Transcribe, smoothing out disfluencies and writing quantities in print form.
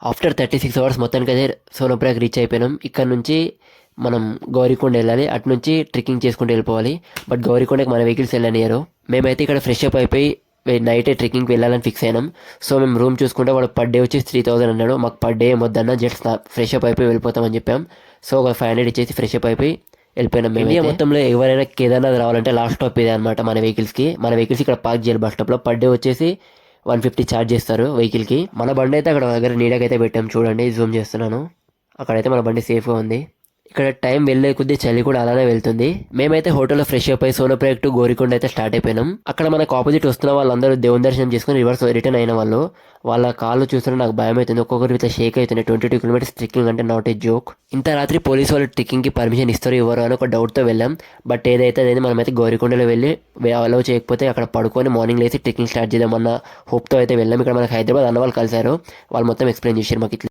After 36 hours మొత్తానికైతే సోనప్రయాగ్ reach అయిపోయినాం. ఇక్కడ నుంచి మనం గౌరీకొండ వెళ్ళాలి. అటు నుంచి ట్రెక్కింగ్ చేసుకుంటూ వెళ్ళిపోవాలి. బట్ గౌరీకొండకి మన వెహికల్స్ వెళ్ళనియరు. మేమైతే ఇక్కడ ఫ్రెష్ అప్ అయిపోయి నైటే ట్రెక్కింగ్కి వెళ్ళాలని ఫిక్స్ అయినాం. సో మేము రూమ్ చూసుకుంటే వాడు పర్ డే వచ్చి 3000 అన్నాడు. మాకు పర్ డే వద్దన్న, జస్ట్ ఫ్రెష్ అప్ అయిపోయి వెళ్ళిపోతామని చెప్పాం. సో ఒక 500 ఇచ్చేసి ఫ్రెష్ అప్ అయిపోయి వెళ్ళిపోయినాం. మేము ఇండియా మొత్తంలో ఎవరైనా కేదార్నాథ్ రావాలంటే లాస్ట్ స్టాప్ ఇదే అనమాట. మన వెహికల్స్ ఇక్కడ పార్క్ చేయాలి బస్ స్టాప్లో. పర్ డే వచ్చేసి 150 ఛార్జ్ చేస్తారు వెహికల్కి. మన బండి అయితే అక్కడ దగ్గర నీడకైతే పెట్టాం. చూడండి, జూమ్ చేస్తున్నాను. అక్కడైతే మన బండి సేఫ్గా ఉంది. ఇక్కడ టైం వెళ్ళే కొద్దీ చలి కూడా అలానే వెళ్తుంది. మేమైతే హోటల్లో ఫ్రెష్ అప్ అయి సోనప్రయాగ్ టు గోరికొండ అయితే స్టార్ట్ అయిపోయినాం. అక్కడ మనకు ఆపోజిట్ వస్తున్న వాళ్ళందరూ దేవుని దర్శనం చేసుకుని రిటర్న్ అయిన వాళ్ళు. వాళ్ళ కాళ్ళు చూస్తుంటే నాకు భయం అవుతుంది. ఒక్కొక్కరు ఇట్లా షేక్ అవుతుంది. 22 కిలోమీటర్స్ ట్రెక్కింగ్ అంటే నాట్ ఏ జోక్. ఇంత రాత్రి పోలీసు వాళ్ళు ట్రెక్కింగ్కి పర్మిషన్ ఇస్తారు ఇవ్వరు అని ఒక డౌట్తో వెళ్ళాం. బట్ ఏదైతే అదేది మనమైతే గోరికొండలో వెళ్ళి అలౌ చేయకపోతే అక్కడ పడుకొని మార్నింగ్ లేసి ట్రెక్కింగ్ స్టార్ట్ చేద్దామన్న హోప్తో అయితే వెళ్ళాం. ఇక్కడ మనకి హైదరాబాద్ అన్న వాళ్ళు కలిసారు. వాళ్ళు మొత్తం ఎక్స్ప్లెయిన్ చేశారు మాకు ఇట్లా